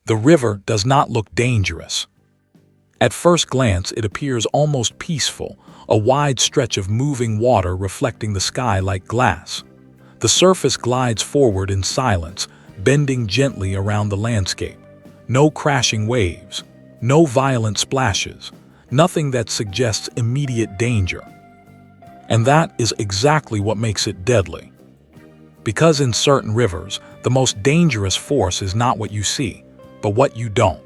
The river does not look dangerous. At first glance, it appears almost peaceful, a wide stretch of moving water reflecting the sky like glass. The surface glides forward in silence, bending gently around the landscape. No crashing waves, no violent splashes, nothing that suggests immediate danger. And that is exactly what makes it deadly. Because in certain rivers, the most dangerous force is not what you see, but what you don't.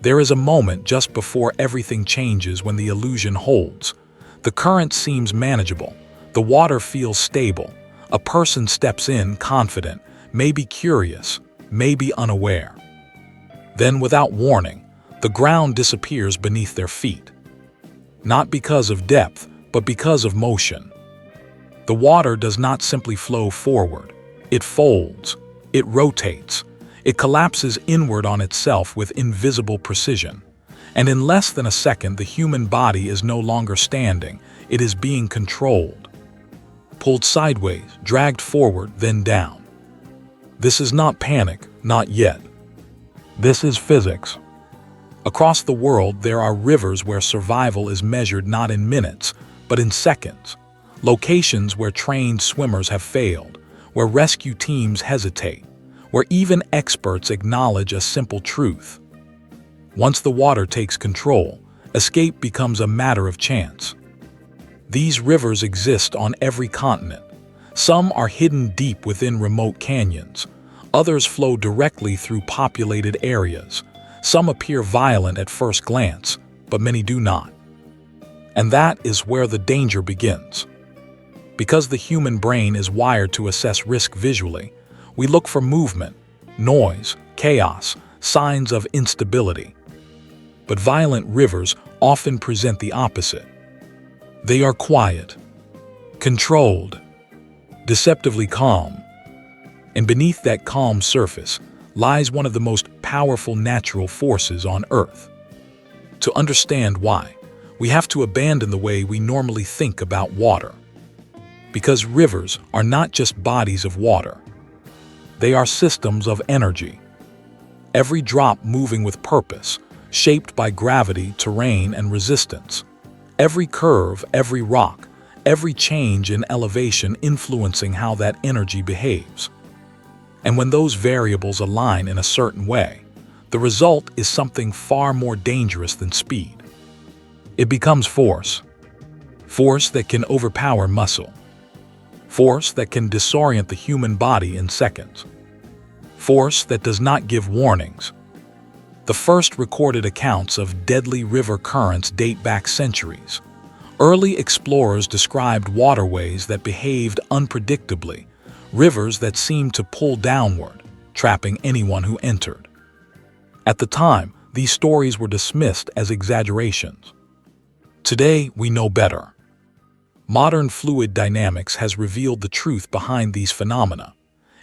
There is a moment just before everything changes when the illusion holds. The current seems manageable, the water feels stable, a person steps in confident, maybe curious, maybe unaware. Then, without warning, the ground disappears beneath their feet. Not because of depth, but because of motion. The water does not simply flow forward. It folds, it rotates, it collapses inward on itself with invisible precision. And in less than a second, the human body is no longer standing, it is being controlled. Pulled sideways, dragged forward, then down. This is not panic, not yet. This is physics. Across the world, there are rivers where survival is measured not in minutes, but in seconds. Locations where trained swimmers have failed, where rescue teams hesitate, where even experts acknowledge a simple truth. Once the water takes control, escape becomes a matter of chance. These rivers exist on every continent. Some are hidden deep within remote canyons. Others flow directly through populated areas. Some appear violent at first glance, but many do not. And that is where the danger begins. Because the human brain is wired to assess risk visually, we look for movement, noise, chaos, signs of instability. But violent rivers often present the opposite. They are quiet, controlled, deceptively calm. And beneath that calm surface lies one of the most powerful natural forces on Earth. To understand why, we have to abandon the way we normally think about water. Because rivers are not just bodies of water. They are systems of energy. Every drop moving with purpose, shaped by gravity, terrain, and resistance. Every curve, every rock, every change in elevation influencing how that energy behaves. And when those variables align in a certain way, the result is something far more dangerous than speed. It becomes force. Force that can overpower muscle. Force that can disorient the human body in seconds. Force that does not give warnings. The first recorded accounts of deadly river currents date back centuries. Early explorers described waterways that behaved unpredictably, rivers that seemed to pull downward, trapping anyone who entered. At the time, these stories were dismissed as exaggerations. Today, we know better. Modern fluid dynamics has revealed the truth behind these phenomena,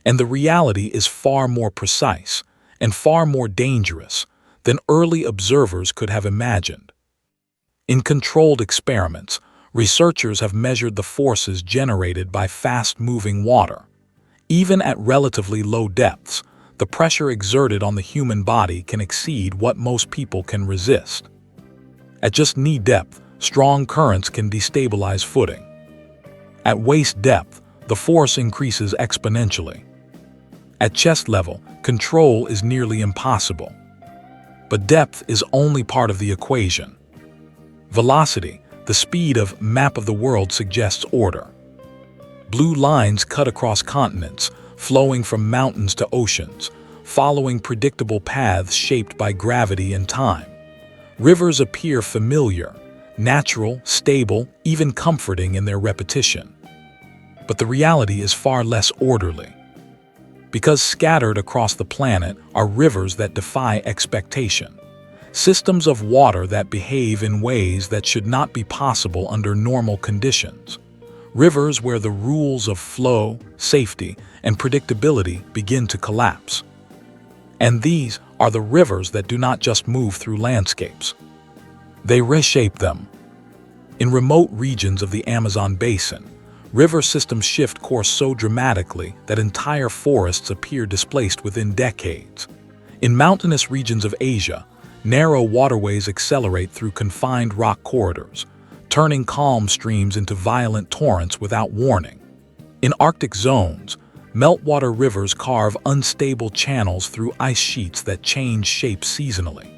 and the reality is far more precise and far more dangerous than early observers could have imagined. In controlled experiments, researchers have measured the forces generated by fast-moving water. Even at relatively low depths, the pressure exerted on the human body can exceed what most people can resist. At just knee depth, strong currents can destabilize footing. At waist depth, the force increases exponentially. At chest level, control is nearly impossible. But depth is only part of the equation. Velocity, the speed of map of the world, suggests order. Blue lines cut across continents, flowing from mountains to oceans, following predictable paths shaped by gravity and time. Rivers appear familiar, natural, stable, even comforting in their repetition. But the reality is far less orderly. Because scattered across the planet are rivers that defy expectation, systems of water that behave in ways that should not be possible under normal conditions, rivers where the rules of flow, safety, and predictability begin to collapse. And these are the rivers that do not just move through landscapes. They reshape them. In remote regions of the Amazon basin, river systems shift course so dramatically that entire forests appear displaced within decades. In mountainous regions of Asia, narrow waterways accelerate through confined rock corridors, turning calm streams into violent torrents without warning. In Arctic zones, meltwater rivers carve unstable channels through ice sheets that change shape seasonally.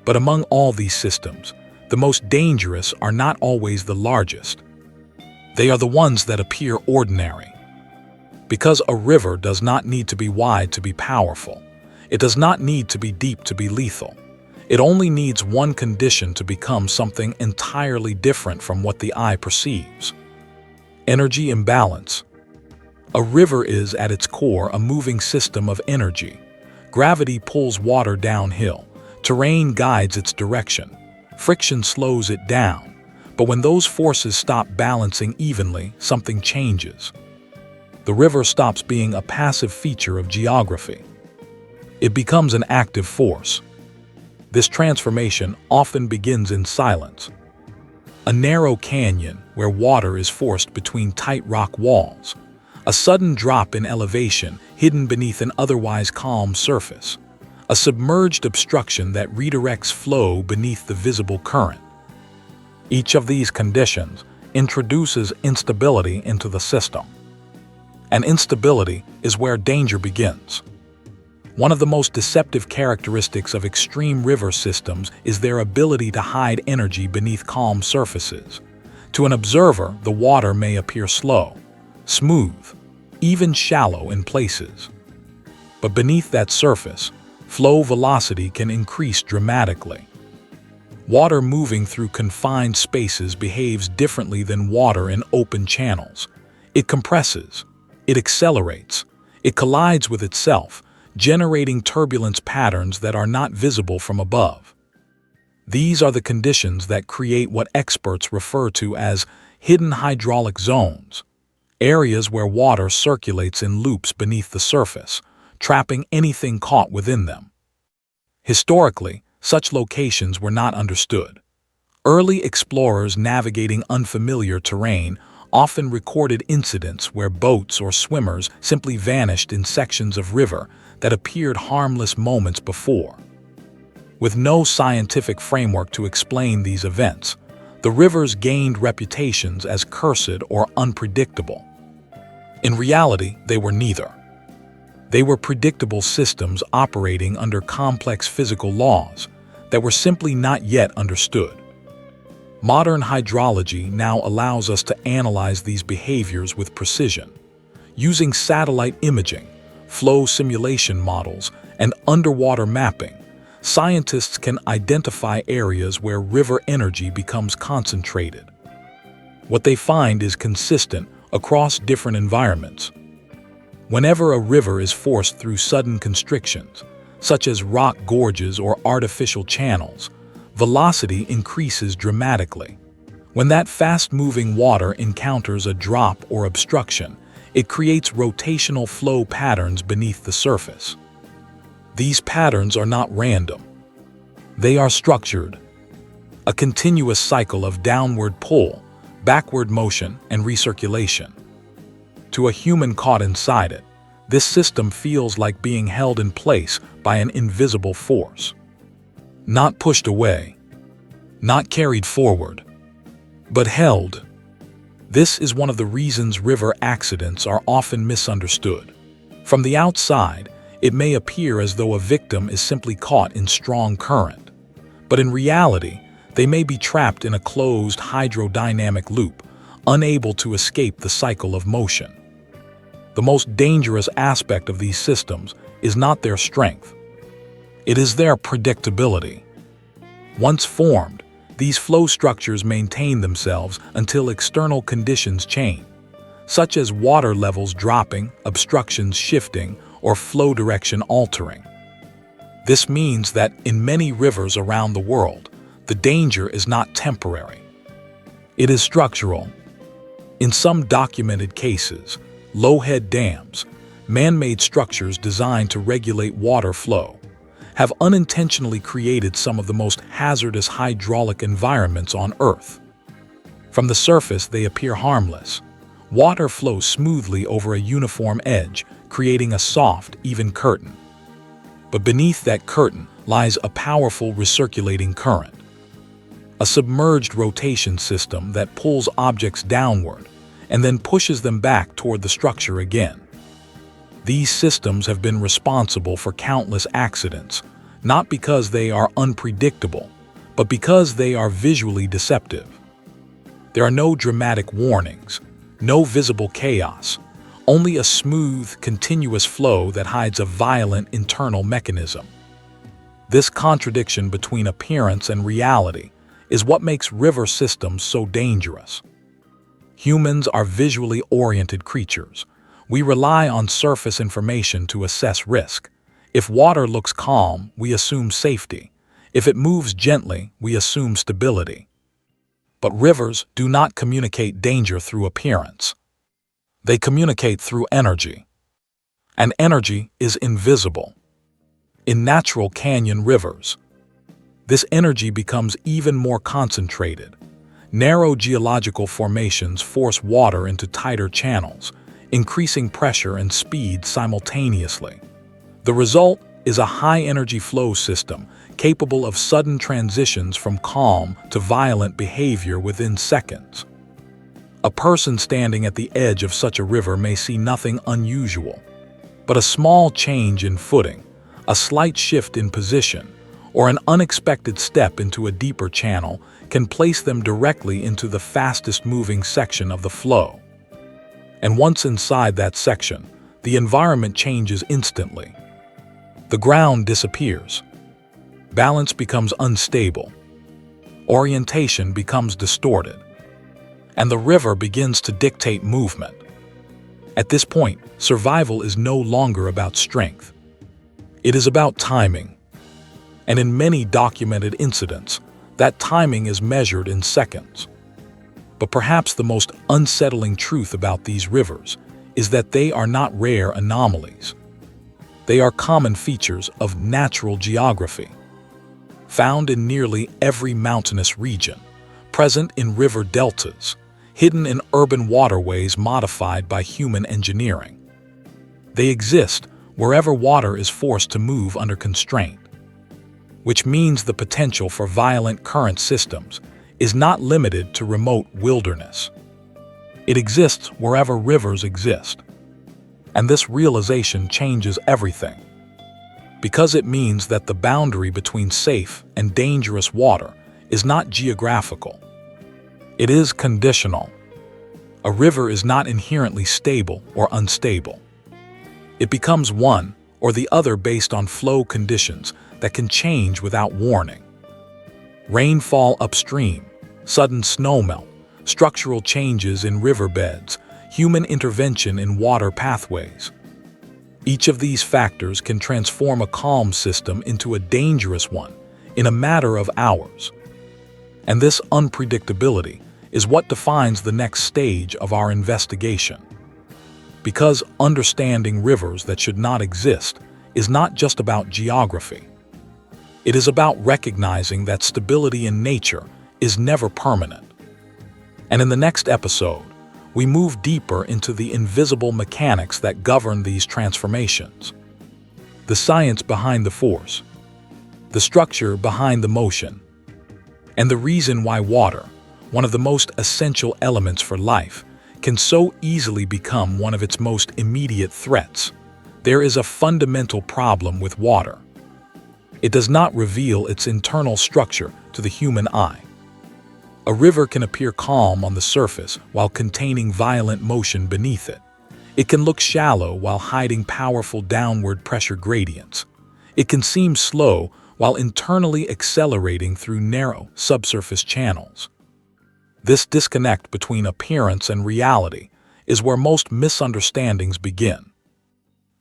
But among all these systems, the most dangerous are not always the largest. They are the ones that appear ordinary. Because a river does not need to be wide to be powerful. It does not need to be deep to be lethal. It only needs one condition to become something entirely different from what the eye perceives. Energy imbalance. A river is, at its core, a moving system of energy. Gravity pulls water downhill. Terrain guides its direction. Friction slows it down. But when those forces stop balancing evenly, something changes. The river stops being a passive feature of geography. It becomes an active force. This transformation often begins in silence. A narrow canyon where water is forced between tight rock walls. A sudden drop in elevation hidden beneath an otherwise calm surface. A submerged obstruction that redirects flow beneath the visible current. Each of these conditions introduces instability into the system. And instability is where danger begins. One of the most deceptive characteristics of extreme river systems is their ability to hide energy beneath calm surfaces. To an observer, the water may appear slow, smooth, even shallow in places. But beneath that surface, flow velocity can increase dramatically. Water moving through confined spaces behaves differently than water in open channels. It compresses, it accelerates, it collides with itself, generating turbulence patterns that are not visible from above. These are the conditions that create what experts refer to as hidden hydraulic zones, areas where water circulates in loops beneath the surface, trapping anything caught within them. Historically, such locations were not understood. Early explorers navigating unfamiliar terrain often recorded incidents where boats or swimmers simply vanished in sections of river that appeared harmless moments before. With no scientific framework to explain these events, the rivers gained reputations as cursed or unpredictable. In reality, they were neither. They were predictable systems operating under complex physical laws that were simply not yet understood. Modern hydrology now allows us to analyze these behaviors with precision. Using satellite imaging, flow simulation models, and underwater mapping, scientists can identify areas where river energy becomes concentrated. What they find is consistent across different environments. Whenever a river is forced through sudden constrictions, such as rock gorges or artificial channels, velocity increases dramatically. When that fast-moving water encounters a drop or obstruction, it creates rotational flow patterns beneath the surface. These patterns are not random. They are structured. A continuous cycle of downward pull, backward motion, and recirculation. To a human caught inside it, this system feels like being held in place by an invisible force. Not pushed away, not carried forward, but held. This is one of the reasons river accidents are often misunderstood. From the outside, it may appear as though a victim is simply caught in strong current. But in reality, they may be trapped in a closed hydrodynamic loop, unable to escape the cycle of motion. The most dangerous aspect of these systems is not their strength. It is their predictability. Once formed, these flow structures maintain themselves until external conditions change, such as water levels dropping, obstructions shifting, or flow direction altering. This means that in many rivers around the world, the danger is not temporary. It is structural. In some documented cases, low-head dams, man-made structures designed to regulate water flow, have unintentionally created some of the most hazardous hydraulic environments on Earth. From the surface, they appear harmless. Water flows smoothly over a uniform edge, creating a soft, even curtain. But beneath that curtain lies a powerful recirculating current, a submerged rotation system that pulls objects downward and then pushes them back toward the structure again. These systems have been responsible for countless accidents, not because they are unpredictable, but because they are visually deceptive. There are no dramatic warnings, no visible chaos, only a smooth, continuous flow that hides a violent internal mechanism. This contradiction between appearance and reality is what makes river systems so dangerous. Humans are visually oriented creatures. We rely on surface information to assess risk. If water looks calm, we assume safety. If it moves gently, we assume stability. But rivers do not communicate danger through appearance. They communicate through energy. And energy is invisible. In natural canyon rivers, this energy becomes even more concentrated. Narrow geological formations force water into tighter channels, increasing pressure and speed simultaneously. The result is a high-energy flow system capable of sudden transitions from calm to violent behavior within seconds. A person standing at the edge of such a river may see nothing unusual, but a small change in footing, a slight shift in position, or an unexpected step into a deeper channel can place them directly into the fastest-moving section of the flow. And once inside that section, the environment changes instantly. The ground disappears. Balance becomes unstable. Orientation becomes distorted. And the river begins to dictate movement. At this point, survival is no longer about strength. It is about timing. And in many documented incidents, that timing is measured in seconds. But perhaps the most unsettling truth about these rivers is that they are not rare anomalies. They are common features of natural geography, found in nearly every mountainous region, present in river deltas, hidden in urban waterways modified by human engineering. They exist wherever water is forced to move under constraint, which means the potential for violent current systems is not limited to remote wilderness. It exists wherever rivers exist. And this realization changes everything, because it means that the boundary between safe and dangerous water is not geographical. It is conditional. A river is not inherently stable or unstable. It becomes one or the other based on flow conditions that can change without warning. Rainfall upstream, sudden snowmelt, structural changes in riverbeds, human intervention in water pathways. Each of these factors can transform a calm system into a dangerous one in a matter of hours. And this unpredictability is what defines the next stage of our investigation. Because understanding rivers that should not exist is not just about geography. It is about recognizing that stability in nature is never permanent. And in the next episode, we move deeper into the invisible mechanics that govern these transformations. The science behind the force, the structure behind the motion, and the reason why water, one of the most essential elements for life, can so easily become one of its most immediate threats. There is a fundamental problem with water. It does not reveal its internal structure to the human eye. A river can appear calm on the surface while containing violent motion beneath it. It can look shallow while hiding powerful downward pressure gradients. It can seem slow while internally accelerating through narrow subsurface channels. This disconnect between appearance and reality is where most misunderstandings begin.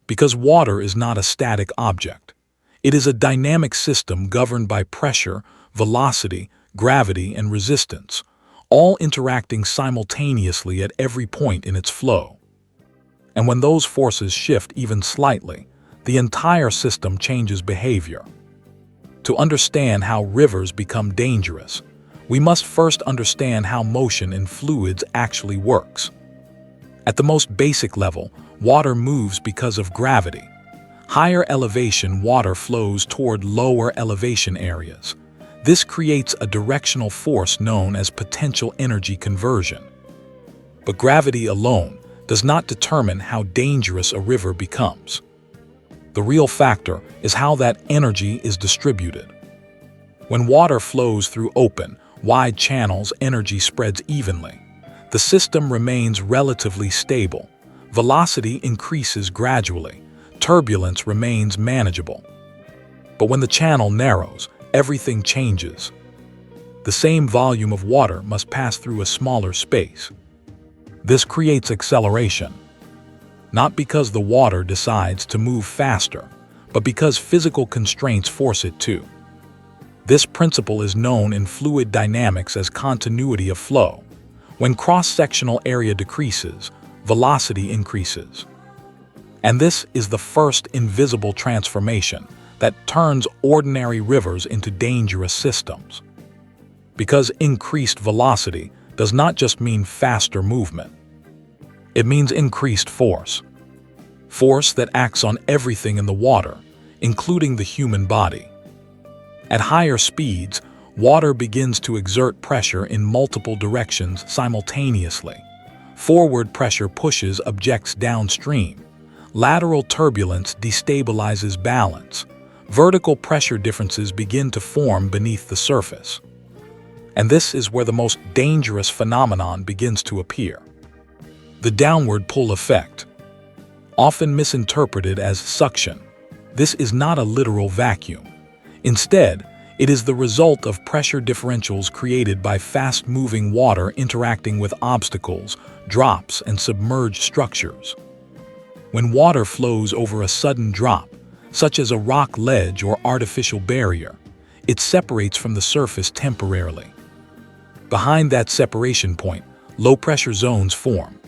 Because water is not a static object. It is a dynamic system governed by pressure, velocity, gravity, and resistance, all interacting simultaneously at every point in its flow. And when those forces shift even slightly, the entire system changes behavior. To understand how rivers become dangerous, we must first understand how motion in fluids actually works. At the most basic level, water moves because of gravity. Higher elevation water flows toward lower elevation areas. This creates a directional force known as potential energy conversion. But gravity alone does not determine how dangerous a river becomes. The real factor is how that energy is distributed. When water flows through open, wide channels, energy spreads evenly. The system remains relatively stable. Velocity increases gradually. Turbulence remains manageable. But when the channel narrows, everything changes. The same volume of water must pass through a smaller space. This creates acceleration, not because the water decides to move faster, but because physical constraints force it to. This principle is known in fluid dynamics as continuity of flow. When cross-sectional area decreases, velocity increases. And this is the first invisible transformation that turns ordinary rivers into dangerous systems. Because increased velocity does not just mean faster movement. It means increased force. Force that acts on everything in the water, including the human body. At higher speeds, water begins to exert pressure in multiple directions simultaneously. Forward pressure pushes objects downstream. Lateral turbulence destabilizes balance. Vertical pressure differences begin to form beneath the surface. And this is where the most dangerous phenomenon begins to appear. The downward pull effect. Often misinterpreted as suction, this is not a literal vacuum. Instead, it is the result of pressure differentials created by fast-moving water interacting with obstacles, drops, and submerged structures. When water flows over a sudden drop, such as a rock ledge or artificial barrier, it separates from the surface temporarily. Behind that separation point, low-pressure zones form.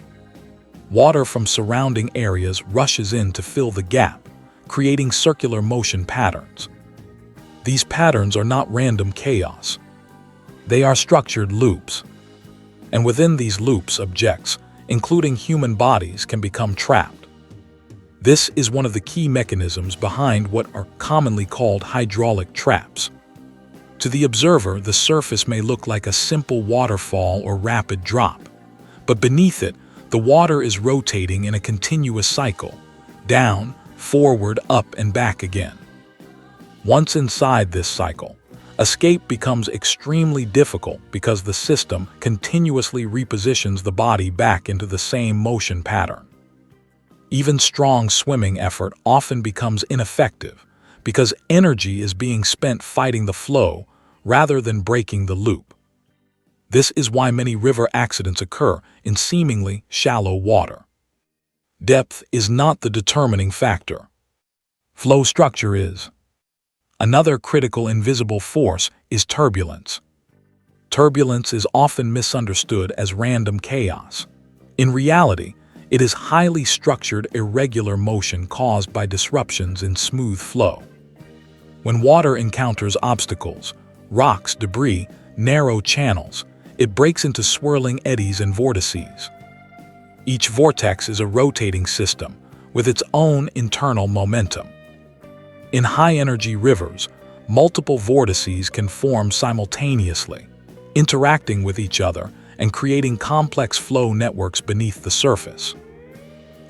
Water from surrounding areas rushes in to fill the gap, creating circular motion patterns. These patterns are not random chaos. They are structured loops. And within these loops, objects, including human bodies, can become trapped. This is one of the key mechanisms behind what are commonly called hydraulic traps. To the observer, the surface may look like a simple waterfall or rapid drop, but beneath it, the water is rotating in a continuous cycle, down, forward, up, and back again. Once inside this cycle, escape becomes extremely difficult because the system continuously repositions the body back into the same motion pattern. Even strong swimming effort often becomes ineffective because energy is being spent fighting the flow rather than breaking the loop. This is why many river accidents occur in seemingly shallow water. Depth is not the determining factor. Flow structure is. Another critical invisible force is turbulence. Turbulence is often misunderstood as random chaos. In reality, it is highly structured, irregular motion caused by disruptions in smooth flow. When water encounters obstacles, rocks, debris, narrow channels, it breaks into swirling eddies and vortices. Each vortex is a rotating system with its own internal momentum. In high-energy rivers, multiple vortices can form simultaneously, interacting with each other and creating complex flow networks beneath the surface.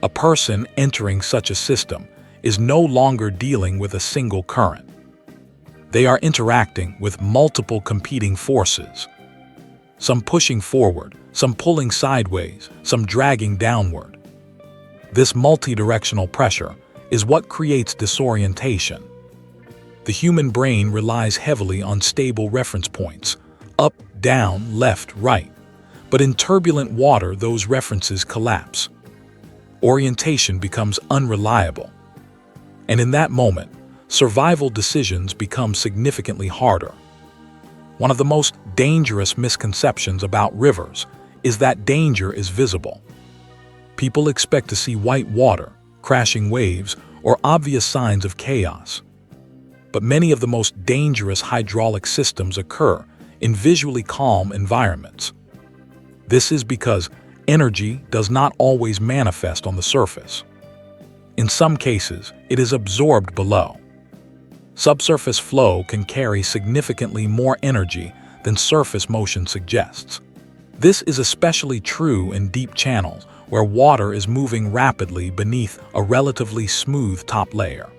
A person entering such a system is no longer dealing with a single current. They are interacting with multiple competing forces, some pushing forward, some pulling sideways, some dragging downward. This multidirectional pressure is what creates disorientation. The human brain relies heavily on stable reference points, up, down, left, right. But in turbulent water, those references collapse. Orientation becomes unreliable. And in that moment, survival decisions become significantly harder. One of the most dangerous misconceptions about rivers is that danger is visible. People expect to see white water, crashing waves, or obvious signs of chaos. But many of the most dangerous hydraulic systems occur in visually calm environments. This is because energy does not always manifest on the surface. In some cases, it is absorbed below. Subsurface flow can carry significantly more energy than surface motion suggests. This is especially true in deep channels where water is moving rapidly beneath a relatively smooth top layer.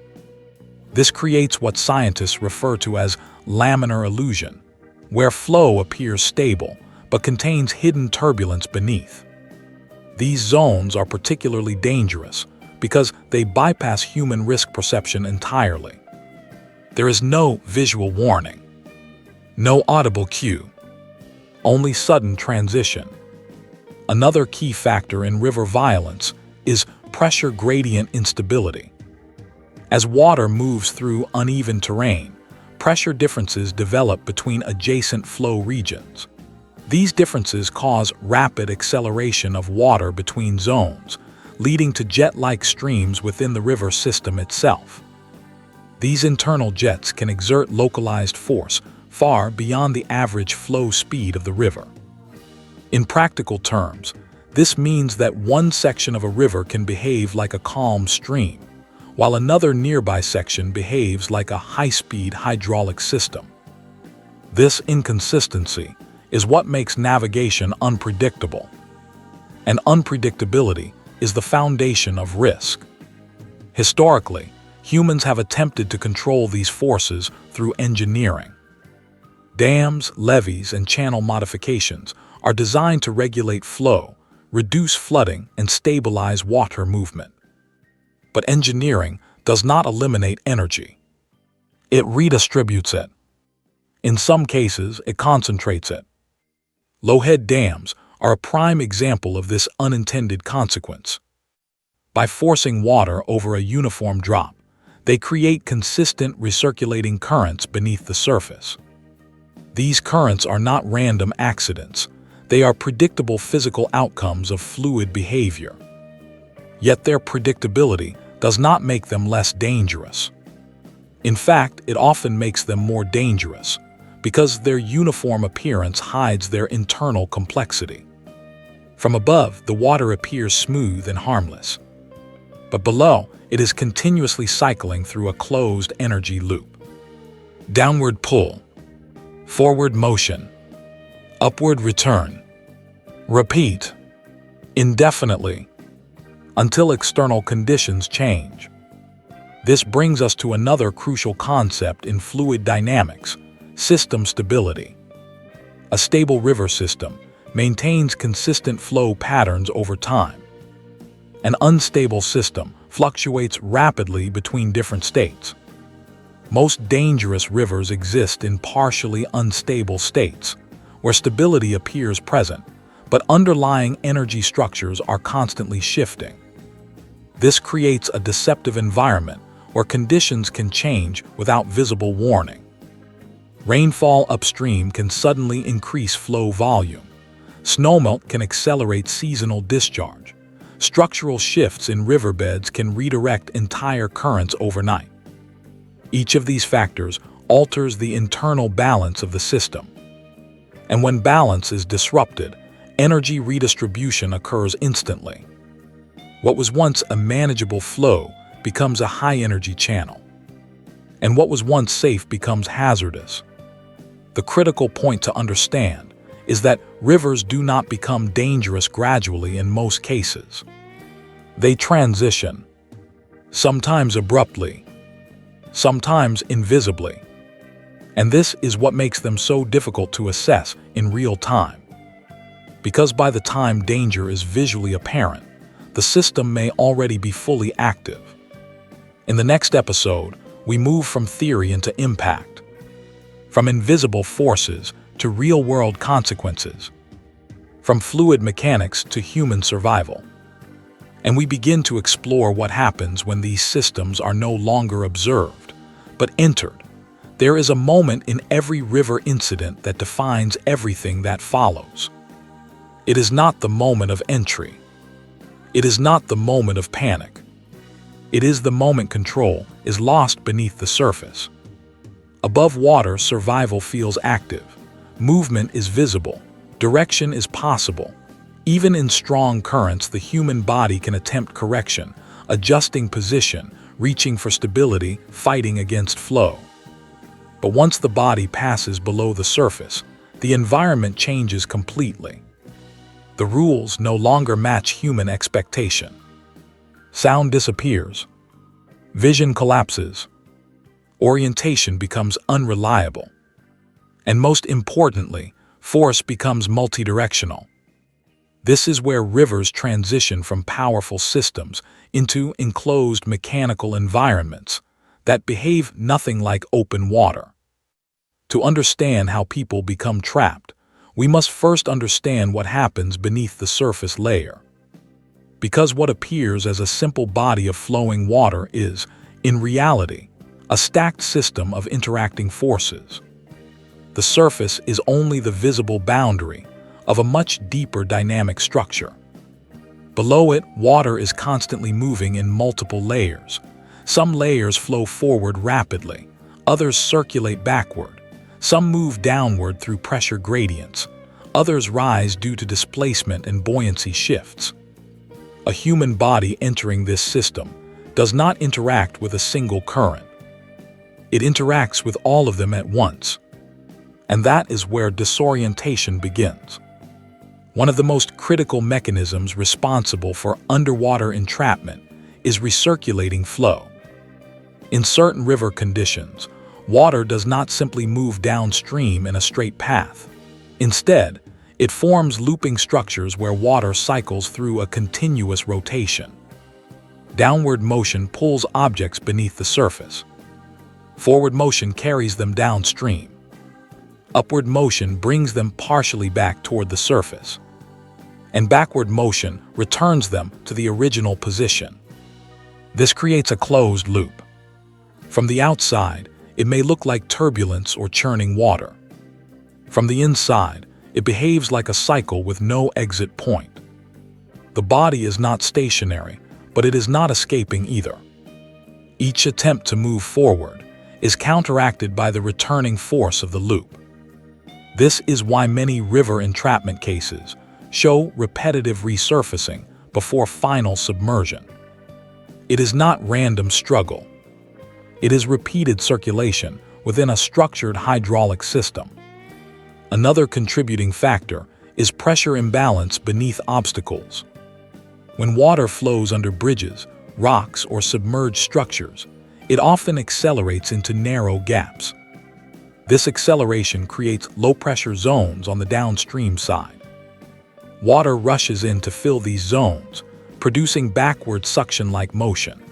This creates what scientists refer to as laminar illusion, where flow appears stable but contains hidden turbulence beneath. These zones are particularly dangerous because they bypass human risk perception entirely. There is no visual warning, no audible cue, only sudden transition. Another key factor in river violence is pressure gradient instability. As water moves through uneven terrain, pressure differences develop between adjacent flow regions. These differences cause rapid acceleration of water between zones, leading to jet-like streams within the river system itself. These internal jets can exert localized force far beyond the average flow speed of the river. In practical terms, this means that one section of a river can behave like a calm stream, while another nearby section behaves like a high-speed hydraulic system. This inconsistency is what makes navigation unpredictable, and unpredictability is the foundation of risk. Historically, humans have attempted to control these forces through engineering. Dams, levees, and channel modifications are designed to regulate flow, reduce flooding, and stabilize water movement. But engineering does not eliminate energy. It redistributes it. In some cases, it concentrates it. Low-head dams are a prime example of this unintended consequence. By forcing water over a uniform drop, they create consistent recirculating currents beneath the surface. These currents are not random accidents. They are predictable physical outcomes of fluid behavior. Yet their predictability does not make them less dangerous. In fact, it often makes them more dangerous, because their uniform appearance hides their internal complexity. From above, the water appears smooth and harmless. But below, it is continuously cycling through a closed energy loop. Downward pull, forward motion, upward return. Repeat indefinitely until external conditions change. This brings us to another crucial concept in fluid dynamics: system stability. A stable river system maintains consistent flow patterns over time. An unstable system fluctuates rapidly between different states. Most dangerous rivers exist in partially unstable states, where stability appears present, but underlying energy structures are constantly shifting. This creates a deceptive environment where conditions can change without visible warning. Rainfall upstream can suddenly increase flow volume. Snowmelt can accelerate seasonal discharge. Structural shifts in riverbeds can redirect entire currents overnight. Each of these factors alters the internal balance of the system. And when balance is disrupted, energy redistribution occurs instantly. What was once a manageable flow becomes a high-energy channel. And what was once safe becomes hazardous. The critical point to understand is that rivers do not become dangerous gradually in most cases. They transition, sometimes abruptly, sometimes invisibly. And this is what makes them so difficult to assess in real time. Because by the time danger is visually apparent, the system may already be fully active. In the next episode, we move from theory into impact, from invisible forces to real-world consequences, from fluid mechanics to human survival. And we begin to explore what happens when these systems are no longer observed, but entered. There is a moment in every river incident that defines everything that follows. It is not the moment of entry. It is not the moment of panic. It is the moment control is lost beneath the surface. Above water, survival feels active. Movement is visible. Direction is possible. Even in strong currents, the human body can attempt correction adjusting position, reaching for stability, fighting against flow. But once the body passes below the surface, the environment changes completely. The rules no longer match human expectation. Sound disappears. Vision collapses. Orientation becomes unreliable. And most importantly, force becomes multidirectional. This is where rivers transition from powerful systems into enclosed mechanical environments that behave nothing like open water. To understand how people become trapped, we must first understand what happens beneath the surface layer. Because what appears as a simple body of flowing water is, in reality, a stacked system of interacting forces. The surface is only the visible boundary of a much deeper dynamic structure. Below it, water is constantly moving in multiple layers. Some layers flow forward rapidly, others circulate backward. Some move downward through pressure gradients. Others rise due to displacement and buoyancy shifts. A human body entering this system does not interact with a single current. It interacts with all of them at once. And that is where disorientation begins. One of the most critical mechanisms responsible for underwater entrapment is recirculating flow. In certain river conditions, water does not simply move downstream in a straight path. Instead, it forms looping structures where water cycles through a continuous rotation. Downward motion pulls objects beneath the surface. Forward motion carries them downstream. Upward motion brings them partially back toward the surface. And backward motion returns them to the original position. This creates a closed loop. From the outside, it may look like turbulence or churning water. From the inside, it behaves like a cycle with no exit point. The body is not stationary, but it is not escaping either. Each attempt to move forward is counteracted by the returning force of the loop. This is why many river entrapment cases show repetitive resurfacing before final submersion. It is not random struggle. It is repeated circulation within a structured hydraulic system. Another contributing factor is pressure imbalance beneath obstacles. When water flows under bridges, rocks, or submerged structures, it often accelerates into narrow gaps. This acceleration creates low-pressure zones on the downstream side. Water rushes in to fill these zones, producing backward suction-like motion.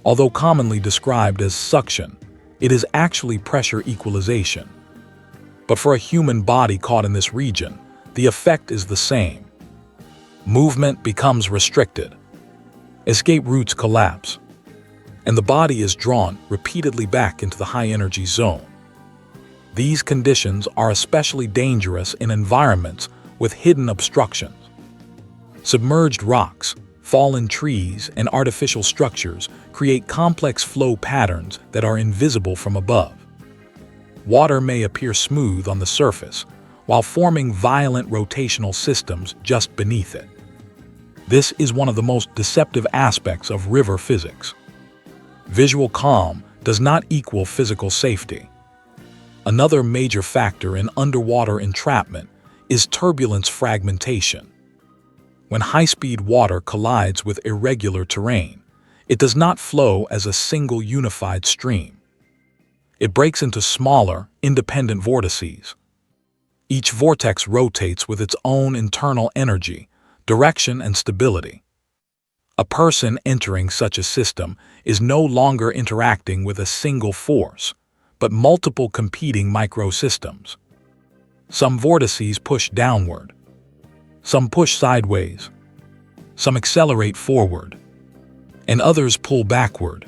Although commonly described as suction, it is actually pressure equalization. But for a human body caught in this region, the effect is the same. Movement becomes restricted. Escape routes collapse. And the body is drawn repeatedly back into the high-energy zone. These conditions are especially dangerous in environments with hidden obstructions. Submerged rocks, fallen trees, and artificial structures create complex flow patterns that are invisible from above. Water may appear smooth on the surface, while forming violent rotational systems just beneath it. This is one of the most deceptive aspects of river physics. Visual calm does not equal physical safety. Another major factor in underwater entrapment is turbulence fragmentation. When high-speed water collides with irregular terrain, it does not flow as a single unified stream. It breaks into smaller, independent vortices. Each vortex rotates with its own internal energy, direction, and stability. A person entering such a system is no longer interacting with a single force, but multiple competing microsystems. Some vortices push downward. Some push sideways. Some accelerate forward. And others pull backward.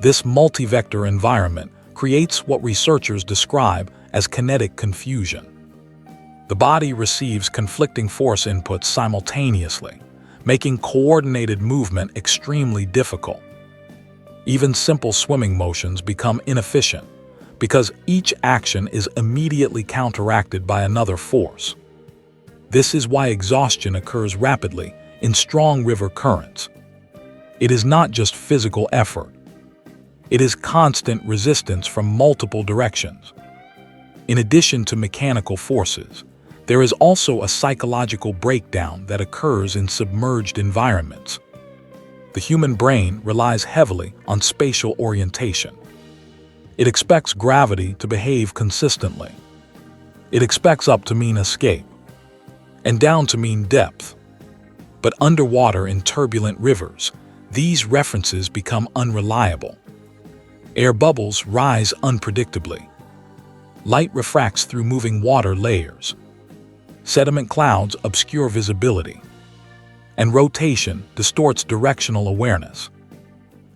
This multi-vector environment creates what researchers describe as kinetic confusion. The body receives conflicting force inputs simultaneously, making coordinated movement extremely difficult. Even simple swimming motions become inefficient because each action is immediately counteracted by another force. This is why exhaustion occurs rapidly in strong river currents. It is not just physical effort. It is constant resistance from multiple directions. In addition to mechanical forces, there is also a psychological breakdown that occurs in submerged environments. The human brain relies heavily on spatial orientation. It expects gravity to behave consistently. It expects up to mean escape, and down to mean depth. But underwater in turbulent rivers, these references become unreliable. Air bubbles rise unpredictably. Light refracts through moving water layers. Sediment clouds obscure visibility. And rotation distorts directional awareness.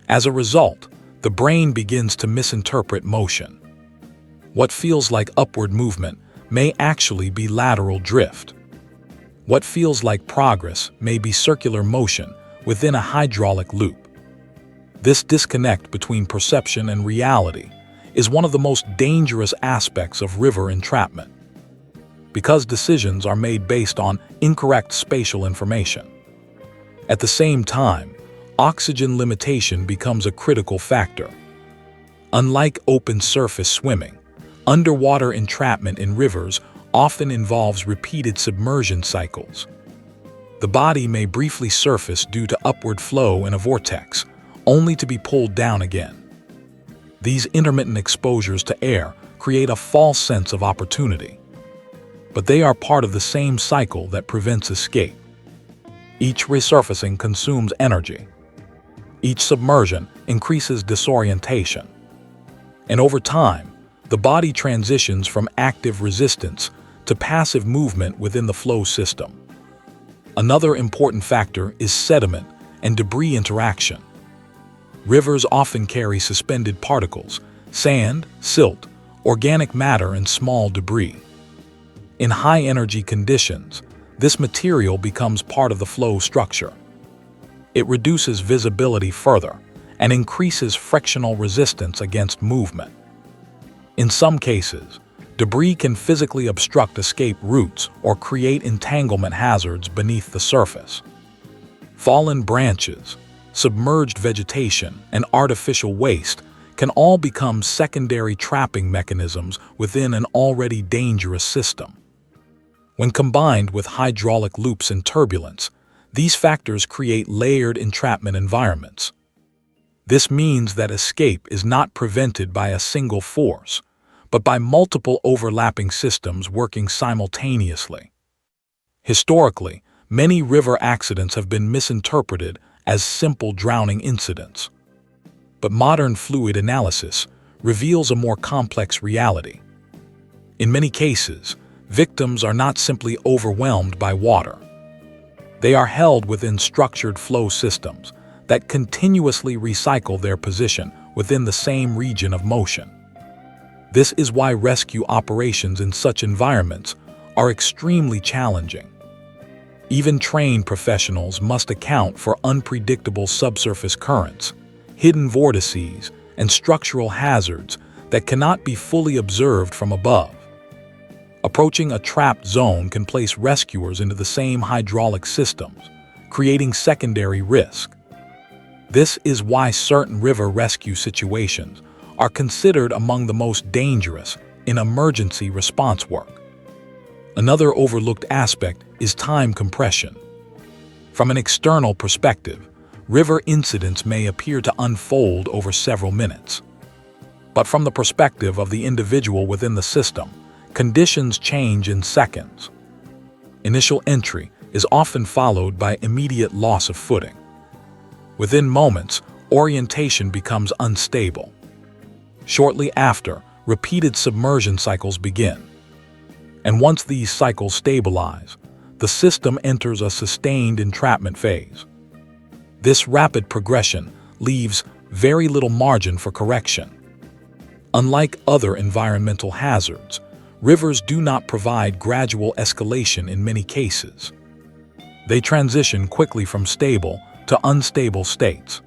As a result, the brain begins to misinterpret motion. What feels like upward movement may actually be lateral drift. What feels like progress may be circular motion within a hydraulic loop. This disconnect between perception and reality is one of the most dangerous aspects of river entrapment, because decisions are made based on incorrect spatial information. At the same time, oxygen limitation becomes a critical factor. Unlike open surface swimming, underwater entrapment in rivers often involves repeated submersion cycles. The body may briefly surface due to upward flow in a vortex, only to be pulled down again. These intermittent exposures to air create a false sense of opportunity. But they are part of the same cycle that prevents escape. Each resurfacing consumes energy. Each submersion increases disorientation. And over time, the body transitions from active resistance to passive movement within the flow system. Another important factor is sediment and debris interaction. Rivers often carry suspended particles, sand, silt, organic matter, and small debris. In high-energy conditions, this material becomes part of the flow structure. It reduces visibility further and increases frictional resistance against movement. In some cases, debris can physically obstruct escape routes or create entanglement hazards beneath the surface. Fallen branches, submerged vegetation, and artificial waste can all become secondary trapping mechanisms within an already dangerous system. When combined with hydraulic loops and turbulence, these factors create layered entrapment environments. This means that escape is not prevented by a single force, but by multiple overlapping systems working simultaneously. Historically, many river accidents have been misinterpreted as simple drowning incidents. But modern fluid analysis reveals a more complex reality. In many cases, victims are not simply overwhelmed by water. They are held within structured flow systems that continuously recycle their position within the same region of motion. This is why rescue operations in such environments are extremely challenging. Even trained professionals must account for unpredictable subsurface currents, hidden vortices, and structural hazards that cannot be fully observed from above. Approaching a trapped zone can place rescuers into the same hydraulic systems, creating secondary risk. This is why certain river rescue situations are considered among the most dangerous in emergency response work. Another overlooked aspect is time compression. From an external perspective, river incidents may appear to unfold over several minutes. But from the perspective of the individual within the system, conditions change in seconds. Initial entry is often followed by immediate loss of footing. Within moments, orientation becomes unstable. Shortly after, repeated submersion cycles begin. And once these cycles stabilize, the system enters a sustained entrapment phase. This rapid progression leaves very little margin for correction. Unlike other environmental hazards, rivers do not provide gradual escalation in many cases. They transition quickly from stable to unstable states.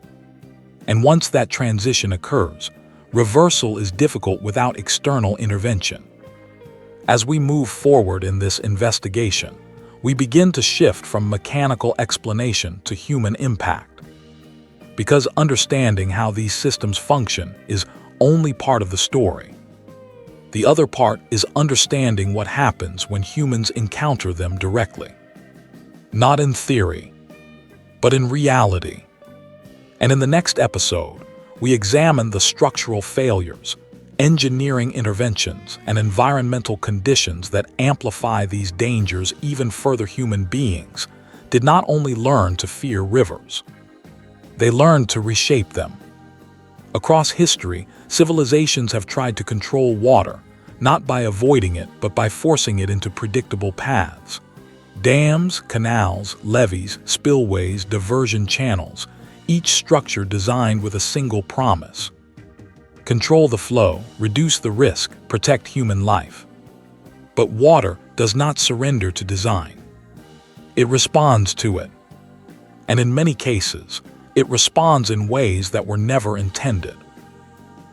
And once that transition occurs, reversal is difficult without external intervention. As we move forward in this investigation, we begin to shift from mechanical explanation to human impact. because understanding how these systems function is only part of the story. The other part is understanding what happens when humans encounter them directly. Not in theory, but in reality. And in the next episode, we examine the structural failures, engineering interventions, and environmental conditions that amplify these dangers even further. Human beings did not only learn to fear rivers, they learned to reshape them. Across history, civilizations have tried to control water, not by avoiding it, but by forcing it into predictable paths. Dams, canals, levees, spillways, diversion channels, each structure designed with a single promise: control the flow, reduce the risk, protect human life. But water does not surrender to design. It responds to it. And in many cases, it responds in ways that were never intended.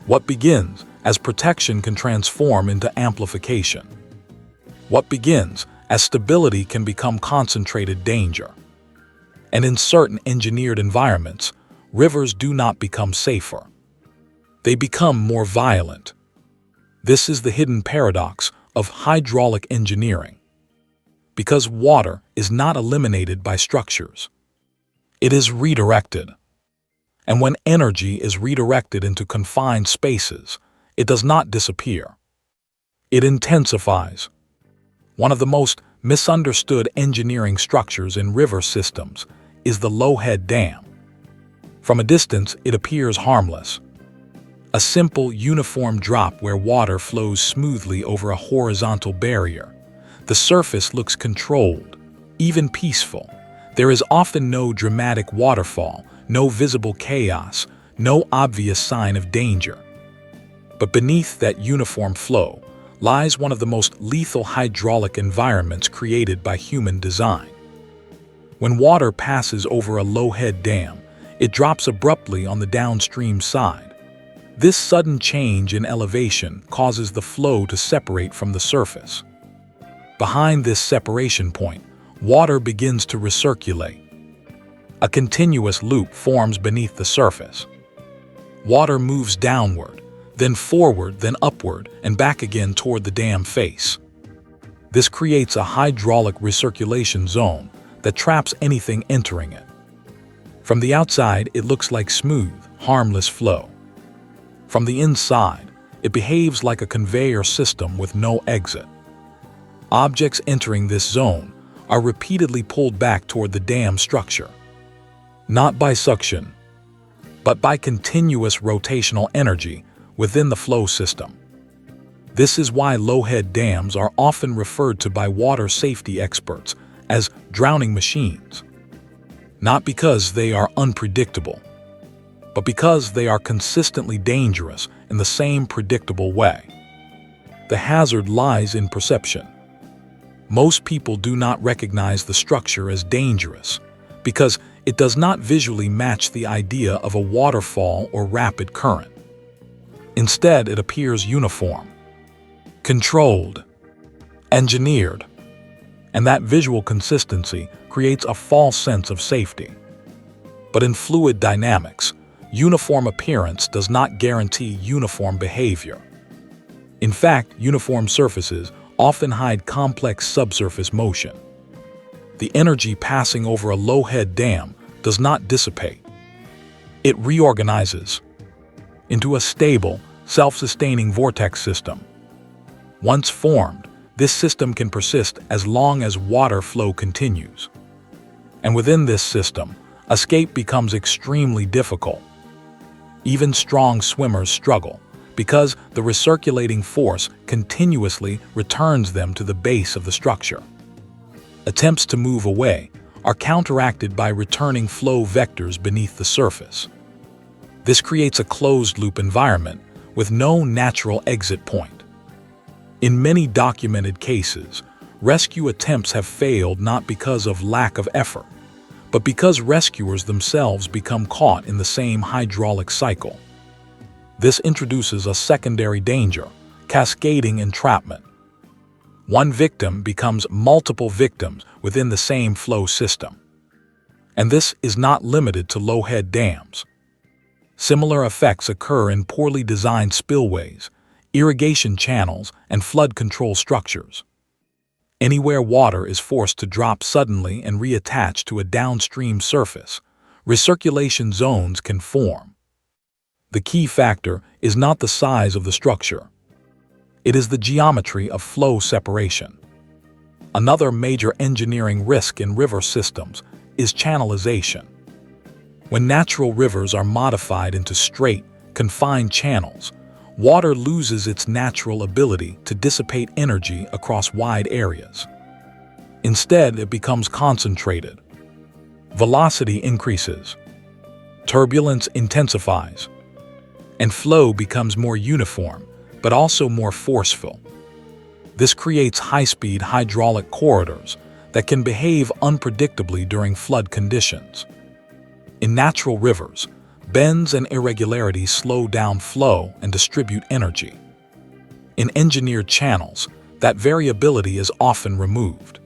What begins as protection can transform into amplification. What begins as stability can become concentrated danger. And in certain engineered environments, rivers do not become safer. They become more violent. This is the hidden paradox of hydraulic engineering. Because water is not eliminated by structures, it is redirected. And when energy is redirected into confined spaces, it does not disappear. It intensifies. One of the most misunderstood engineering structures in river systems is the Low-Head Dam. From a distance, it appears harmless. A simple, uniform drop where water flows smoothly over a horizontal barrier. The surface looks controlled, even peaceful. There is often no dramatic waterfall, no visible chaos, no obvious sign of danger. But beneath that uniform flow lies one of the most lethal hydraulic environments created by human design. When water passes over a low-head dam, it drops abruptly on the downstream side. This sudden change in elevation causes the flow to separate from the surface. Behind this separation point, water begins to recirculate. A continuous loop forms beneath the surface. Water moves downward, then forward, then upward, and back again toward the dam face. This creates a hydraulic recirculation zone that traps anything entering it. From the outside, it looks like smooth, harmless flow. From the inside, it behaves like a conveyor system with no exit. Objects entering this zone are repeatedly pulled back toward the dam structure. Not by suction, but by continuous rotational energy within the flow system. This is why low-head dams are often referred to by water safety experts as drowning machines. Not because they are unpredictable, but because they are consistently dangerous in the same predictable way. The hazard lies in perception. Most people do not recognize the structure as dangerous because it does not visually match the idea of a waterfall or rapid current. Instead, it appears uniform, controlled, engineered, and that visual consistency creates a false sense of safety. But in fluid dynamics, uniform appearance does not guarantee uniform behavior. In fact, uniform surfaces often hide complex subsurface motion. The energy passing over a low-head dam does not dissipate. It reorganizes into a stable, self-sustaining vortex system. Once formed, this system can persist as long as water flow continues. And within this system, escape becomes extremely difficult. Even strong swimmers struggle because the recirculating force continuously returns them to the base of the structure. Attempts to move away are counteracted by returning flow vectors beneath the surface. This creates a closed-loop environment with no natural exit point. In many documented cases, rescue attempts have failed not because of lack of effort, but because rescuers themselves become caught in the same hydraulic cycle. This introduces a secondary danger, cascading entrapment. One victim becomes multiple victims within the same flow system. And this is not limited to low-head dams. Similar effects occur in poorly designed spillways, irrigation channels, and flood control structures. Anywhere water is forced to drop suddenly and reattach to a downstream surface, recirculation zones can form. The key factor is not the size of the structure. It is the geometry of flow separation. Another major engineering risk in river systems is channelization. When natural rivers are modified into straight, confined channels, water loses its natural ability to dissipate energy across wide areas. Instead, it becomes concentrated. Velocity increases, turbulence intensifies, and flow becomes more uniform, but also more forceful. This creates high-speed hydraulic corridors that can behave unpredictably during flood conditions. In natural rivers, bends and irregularities slow down flow and distribute energy. In engineered channels, that variability is often removed.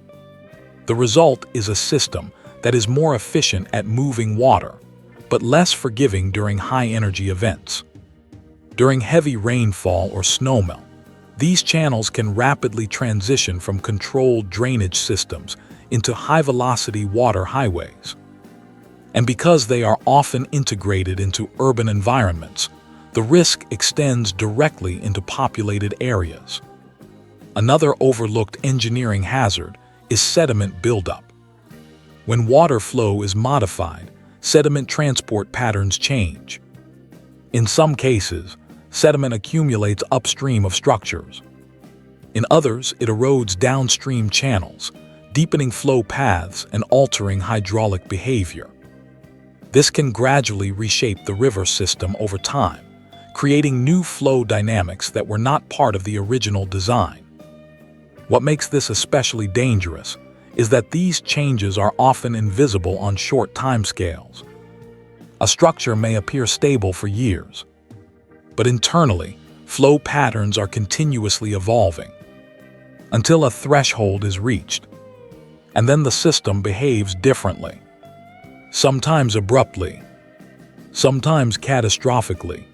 The result is a system that is more efficient at moving water, but less forgiving during high-energy events. During heavy rainfall or snowmelt, these channels can rapidly transition from controlled drainage systems into high-velocity water highways. And because they are often integrated into urban environments, the risk extends directly into populated areas. Another overlooked engineering hazard is sediment buildup. When water flow is modified, sediment transport patterns change. In some cases, sediment accumulates upstream of structures. In others, it erodes downstream channels, deepening flow paths and altering hydraulic behavior. This can gradually reshape the river system over time, creating new flow dynamics that were not part of the original design. What makes this especially dangerous is that these changes are often invisible on short timescales. A structure may appear stable for years, but internally, flow patterns are continuously evolving until a threshold is reached, and then the system behaves differently. Sometimes abruptly, sometimes catastrophically.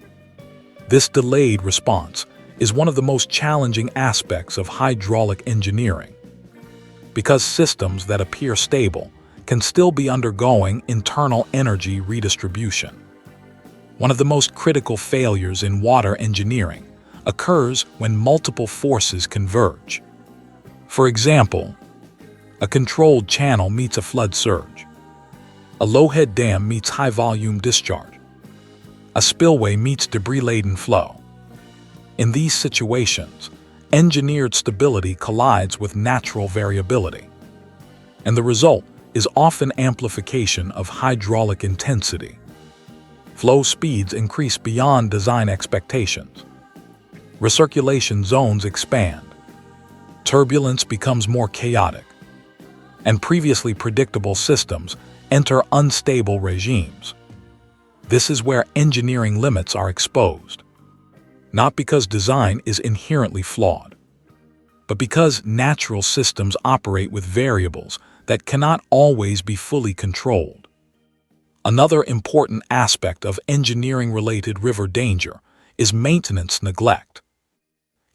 This delayed response is one of the most challenging aspects of hydraulic engineering, because systems that appear stable can still be undergoing internal energy redistribution. One of the most critical failures in water engineering occurs when multiple forces converge. For example, a controlled channel meets a flood surge. A low-head dam meets high-volume discharge. A spillway meets debris-laden flow. In these situations, engineered stability collides with natural variability, and the result is often amplification of hydraulic intensity. Flow speeds increase beyond design expectations. Recirculation zones expand. Turbulence becomes more chaotic, and previously predictable systems enter unstable regimes. This is where engineering limits are exposed, not because design is inherently flawed, but because natural systems operate with variables that cannot always be fully controlled. Another important aspect of engineering-related river danger is maintenance neglect.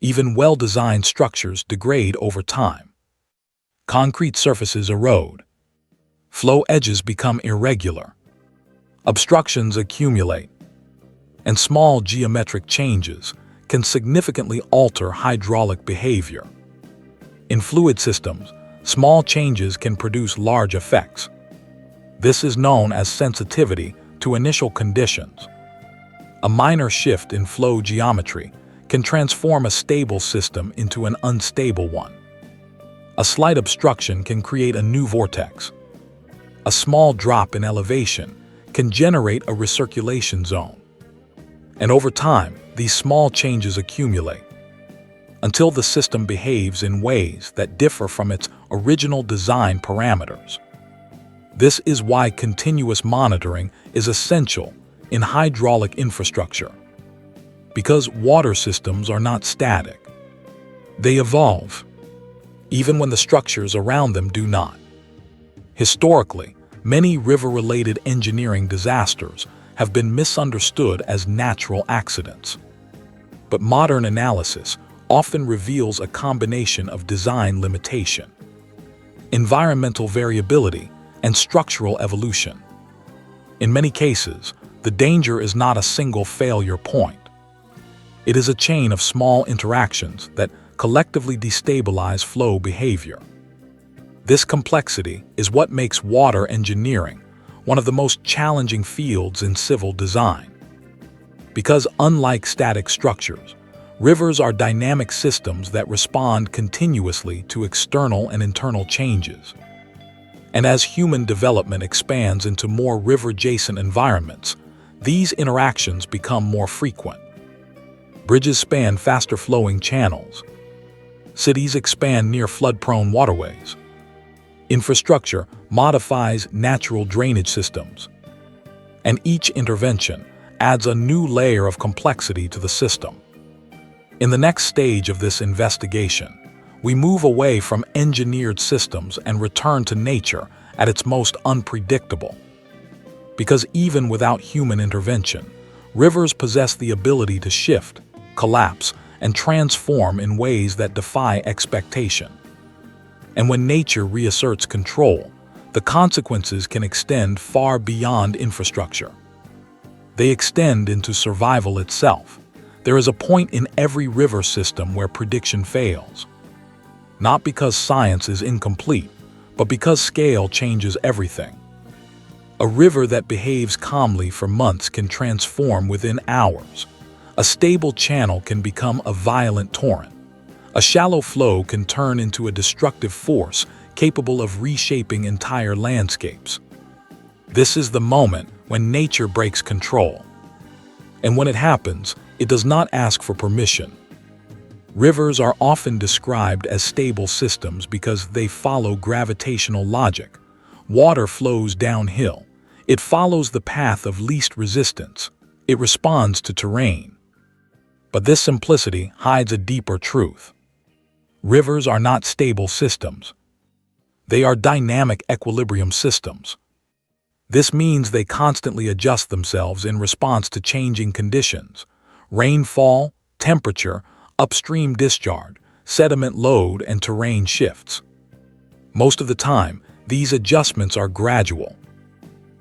Even well-designed structures degrade over time. Concrete surfaces erode. Flow edges become irregular. Obstructions accumulate. And small geometric changes can significantly alter hydraulic behavior. In fluid systems, small changes can produce large effects. This is known as sensitivity to initial conditions. A minor shift in flow geometry can transform a stable system into an unstable one. A slight obstruction can create a new vortex. A small drop in elevation can generate a recirculation zone. And over time, these small changes accumulate until the system behaves in ways that differ from its original design parameters. This is why continuous monitoring is essential in hydraulic infrastructure. Because water systems are not static. They evolve, even when the structures around them do not. Historically, many river-related engineering disasters have been misunderstood as natural accidents. But modern analysis often reveals a combination of design limitation, environmental variability, and structural evolution. In many cases, the danger is not a single failure point. It is a chain of small interactions that collectively destabilize flow behavior. This complexity is what makes water engineering one of the most challenging fields in civil design. Because unlike static structures, rivers are dynamic systems that respond continuously to external and internal changes. And as human development expands into more river-adjacent environments, these interactions become more frequent. Bridges span faster-flowing channels. Cities expand near flood-prone waterways. Infrastructure modifies natural drainage systems. And each intervention adds a new layer of complexity to the system. In the next stage of this investigation, we move away from engineered systems and return to nature at its most unpredictable. Because even without human intervention, rivers possess the ability to shift, collapse, and transform in ways that defy expectation. And when nature reasserts control, the consequences can extend far beyond infrastructure. They extend into survival itself. There is a point in every river system where prediction fails. Not because science is incomplete, but because scale changes everything. A river that behaves calmly for months can transform within hours. A stable channel can become a violent torrent. A shallow flow can turn into a destructive force capable of reshaping entire landscapes. This is the moment when nature breaks control. And when it happens, it does not ask for permission. Rivers are often described as stable systems because they follow gravitational logic. Water flows downhill. It follows the path of least resistance. It responds to terrain. But this simplicity hides a deeper truth. Rivers are not stable systems. They are dynamic equilibrium systems. This means they constantly adjust themselves in response to changing conditions: rainfall, temperature, upstream discharge, sediment load, and terrain shifts. Most of the time, these adjustments are gradual.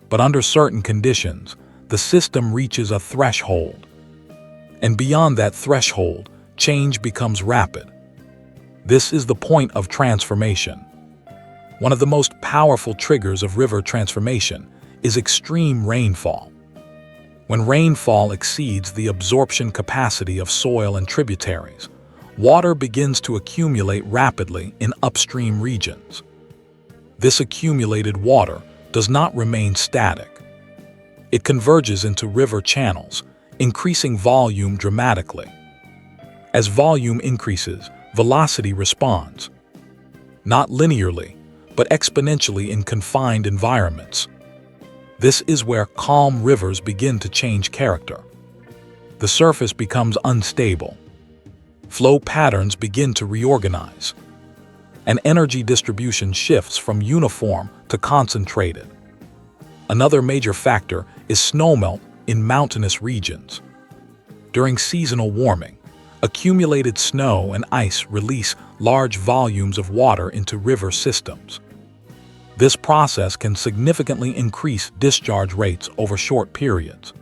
But under certain conditions, the system reaches a threshold. And beyond that threshold, change becomes rapid. This is the point of transformation. One of the most powerful triggers of river transformation is extreme rainfall. When rainfall exceeds the absorption capacity of soil and tributaries, water begins to accumulate rapidly in upstream regions. This accumulated water does not remain static. It converges into river channels, increasing volume dramatically. As volume increases, velocity responds. Not linearly, but exponentially in confined environments. This is where calm rivers begin to change character. The surface becomes unstable. Flow patterns begin to reorganize. And energy distribution shifts from uniform to concentrated. Another major factor is snowmelt in mountainous regions. During seasonal warming, accumulated snow and ice release large volumes of water into river systems. This process can significantly increase discharge rates over short periods.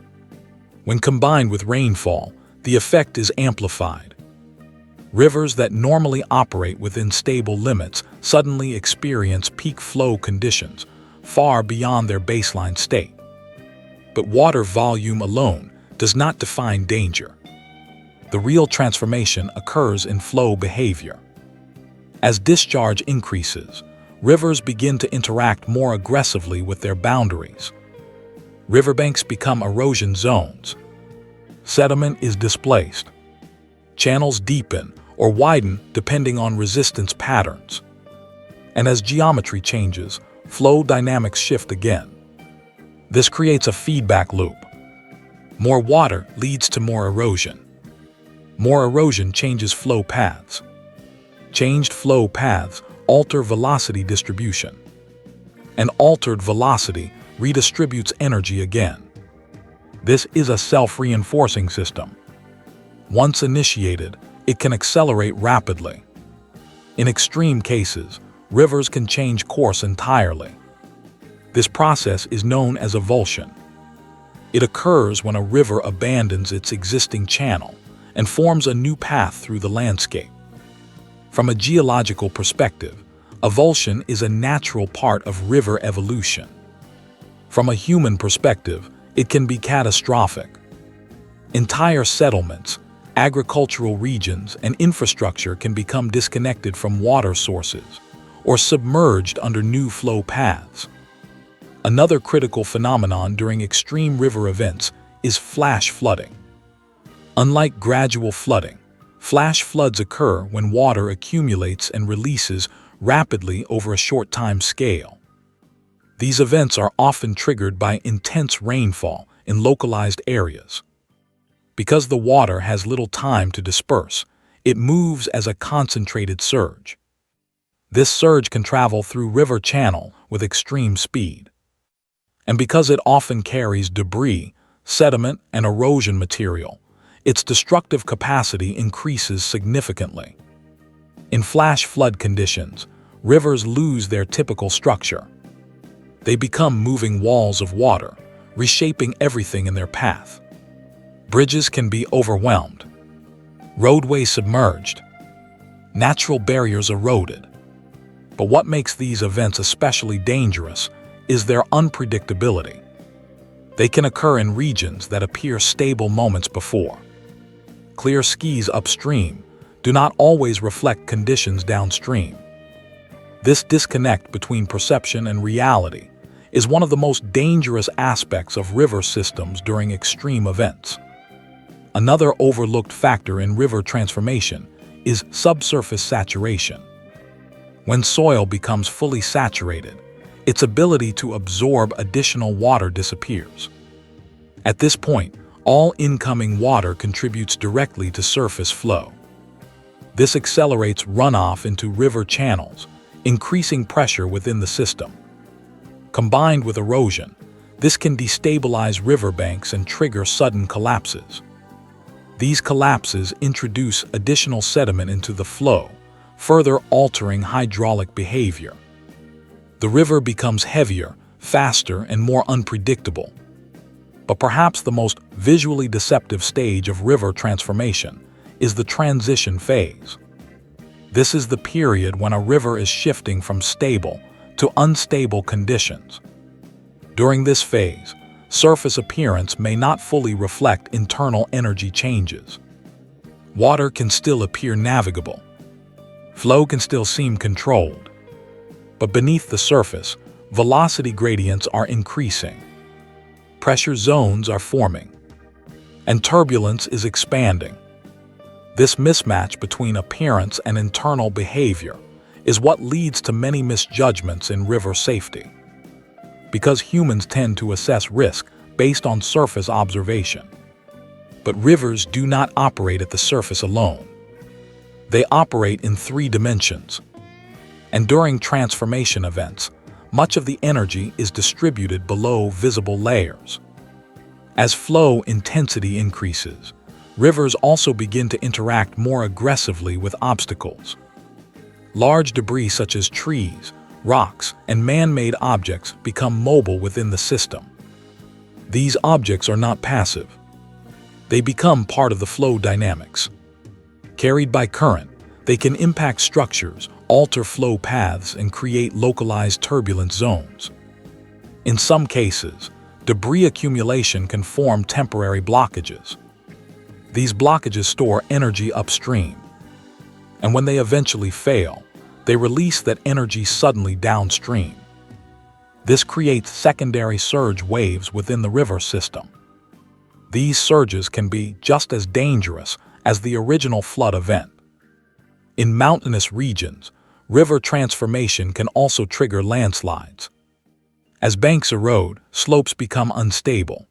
When combined with rainfall, the effect is amplified. Rivers that normally operate within stable limits suddenly experience peak flow conditions far beyond their baseline state. But water volume alone does not define danger. The real transformation occurs in flow behavior. As discharge increases, rivers begin to interact more aggressively with their boundaries. Riverbanks become erosion zones. Sediment is displaced. Channels deepen or widen depending on resistance patterns. And as geometry changes, flow dynamics shift again. This creates a feedback loop. More water leads to more erosion. More erosion changes flow paths. Changed flow paths alter velocity distribution. And altered velocity redistributes energy again. This is a self-reinforcing system. Once initiated, it can accelerate rapidly. In extreme cases, rivers can change course entirely. This process is known as avulsion. It occurs when a river abandons its existing channel and forms a new path through the landscape. From a geological perspective, avulsion is a natural part of river evolution. From a human perspective, it can be catastrophic. Entire settlements, agricultural regions, and infrastructure can become disconnected from water sources or submerged under new flow paths. Another critical phenomenon during extreme river events is flash flooding. Unlike gradual flooding, flash floods occur when water accumulates and releases rapidly over a short time scale. These events are often triggered by intense rainfall in localized areas. Because the water has little time to disperse, it moves as a concentrated surge. This surge can travel through river channel with extreme speed. And because it often carries debris, sediment, and erosion material, its destructive capacity increases significantly. In flash flood conditions, rivers lose their typical structure. They become moving walls of water, reshaping everything in their path. Bridges can be overwhelmed, roadways submerged, natural barriers eroded. But what makes these events especially dangerous is their unpredictability. They can occur in regions that appear stable moments before. Clear skies upstream do not always reflect conditions downstream. This disconnect between perception and reality is one of the most dangerous aspects of river systems during extreme events. Another overlooked factor in river transformation is subsurface saturation. When soil becomes fully saturated, its ability to absorb additional water disappears. At this point, all incoming water contributes directly to surface flow. This accelerates runoff into river channels, increasing pressure within the system. Combined with erosion, this can destabilize riverbanks and trigger sudden collapses. These collapses introduce additional sediment into the flow, further altering hydraulic behavior. The river becomes heavier, faster, and more unpredictable. But perhaps the most visually deceptive stage of river transformation is the transition phase. This is the period when a river is shifting from stable to unstable conditions. During this phase, surface appearance may not fully reflect internal energy changes. Water can still appear navigable. Flow can still seem controlled. But beneath the surface, velocity gradients are increasing. Pressure zones are forming. And turbulence is expanding. This mismatch between appearance and internal behavior is what leads to many misjudgments in river safety. Because humans tend to assess risk based on surface observation. But rivers do not operate at the surface alone. They operate in 3 dimensions. And during transformation events, much of the energy is distributed below visible layers. As flow intensity increases, rivers also begin to interact more aggressively with obstacles. Large debris such as trees, rocks, and man-made objects become mobile within the system. These objects are not passive. They become part of the flow dynamics. Carried by current, they can impact structures, alter flow paths, and create localized turbulent zones. In some cases, debris accumulation can form temporary blockages. These blockages store energy upstream. And when they eventually fail, they release that energy suddenly downstream. This creates secondary surge waves within the river system. These surges can be just as dangerous as the original flood event. In mountainous regions, river transformation can also trigger landslides. As banks erode, slopes become unstable.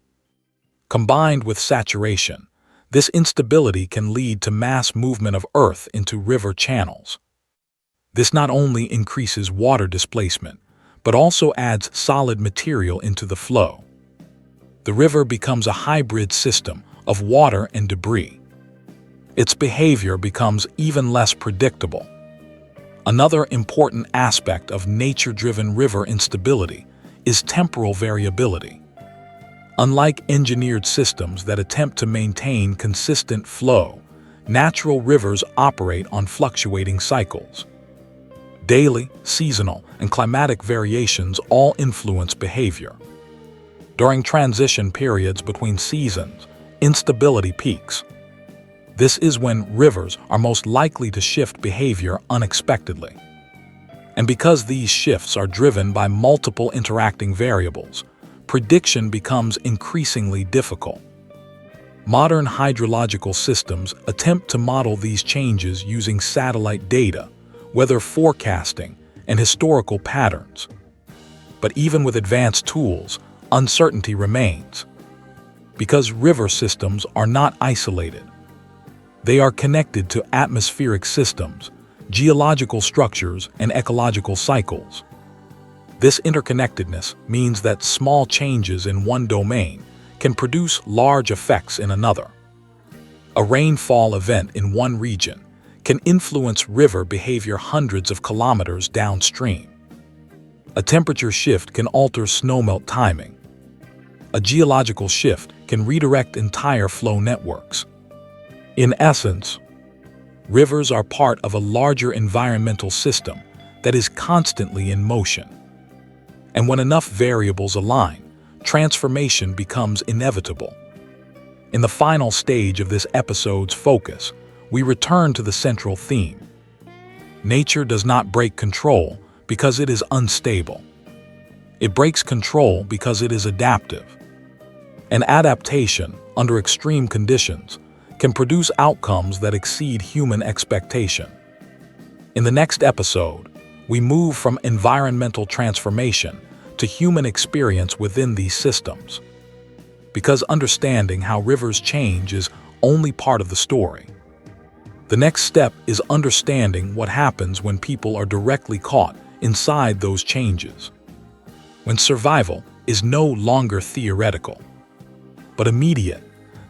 Combined with saturation, this instability can lead to mass movement of earth into river channels. This not only increases water displacement, but also adds solid material into the flow. The river becomes a hybrid system of water and debris. Its behavior becomes even less predictable. Another important aspect of nature-driven river instability is temporal variability. Unlike engineered systems that attempt to maintain consistent flow, natural rivers operate on fluctuating cycles. Daily, seasonal, and climatic variations all influence behavior. During transition periods between seasons, instability peaks. This is when rivers are most likely to shift behavior unexpectedly. And because these shifts are driven by multiple interacting variables, prediction becomes increasingly difficult. Modern hydrological systems attempt to model these changes using satellite data, weather forecasting, and historical patterns. But even with advanced tools, uncertainty remains. Because river systems are not isolated. They are connected to atmospheric systems, geological structures, and ecological cycles. This interconnectedness means that small changes in one domain can produce large effects in another. A rainfall event in one region can influence river behavior hundreds of kilometers downstream. A temperature shift can alter snowmelt timing. A geological shift can redirect entire flow networks. In essence, rivers are part of a larger environmental system that is constantly in motion. And when enough variables align, transformation becomes inevitable. In the final stage of this episode's focus, we return to the central theme. Nature does not break control because it is unstable. It breaks control because it is adaptive. An adaptation, under extreme conditions, can produce outcomes that exceed human expectation. In the next episode, we move from environmental transformation to human experience within these systems. Because understanding how rivers change is only part of the story. The next step is understanding what happens when people are directly caught inside those changes. When survival is no longer theoretical, but immediate.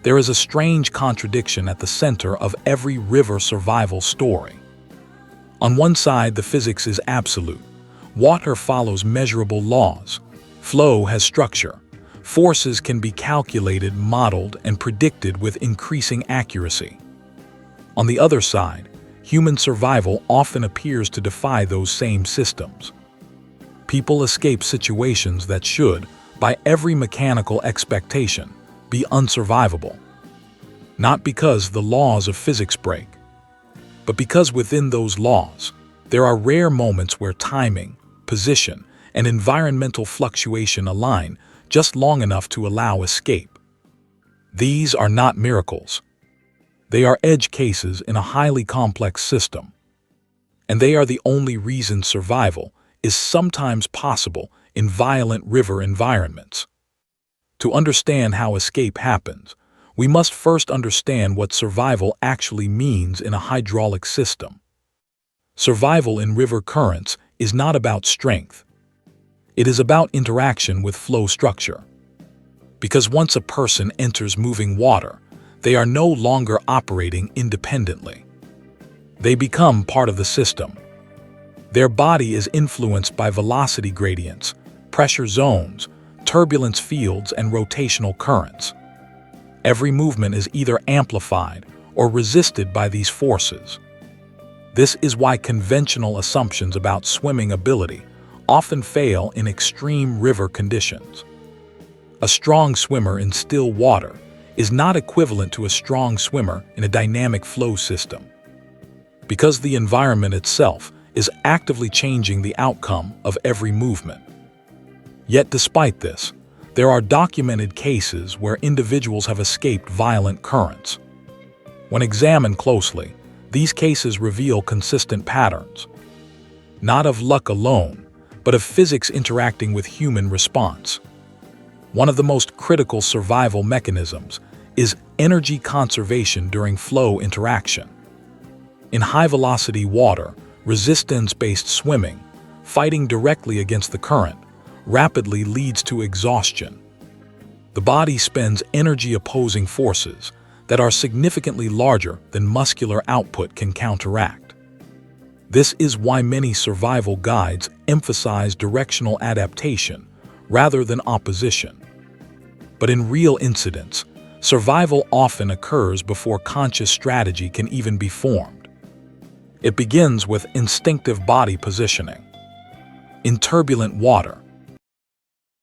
There is a strange contradiction at the center of every river survival story. On one side, the physics is absolute. Water follows measurable laws. Flow has structure. Forces can be calculated, modeled, and predicted with increasing accuracy. On the other side, human survival often appears to defy those same systems. People escape situations that should, by every mechanical expectation, be unsurvivable. Not because the laws of physics break, but because within those laws, there are rare moments where timing, position, and environmental fluctuation align just long enough to allow escape. These are not miracles. They are edge cases in a highly complex system. And they are the only reason survival is sometimes possible in violent river environments. To understand how escape happens, we must first understand what survival actually means in a hydraulic system. Survival in river currents is not about strength. It is about interaction with flow structure. Because once a person enters moving water, they are no longer operating independently. They become part of the system. Their body is influenced by velocity gradients, pressure zones, turbulence fields, and rotational currents. Every movement is either amplified or resisted by these forces. This is why conventional assumptions about swimming ability often fail in extreme river conditions. A strong swimmer in still water is not equivalent to a strong swimmer in a dynamic flow system, because the environment itself is actively changing the outcome of every movement. Yet despite this, there are documented cases where individuals have escaped violent currents. When examined closely, these cases reveal consistent patterns, not of luck alone, but of physics interacting with human response. One of the most critical survival mechanisms is energy conservation during flow interaction. In high-velocity water, resistance-based swimming, fighting directly against the current, rapidly leads to exhaustion. The body spends energy-opposing forces that are significantly larger than muscular output can counteract. This is why many survival guides emphasize directional adaptation rather than opposition. But in real incidents, survival often occurs before conscious strategy can even be formed. It begins with instinctive body positioning. In turbulent water,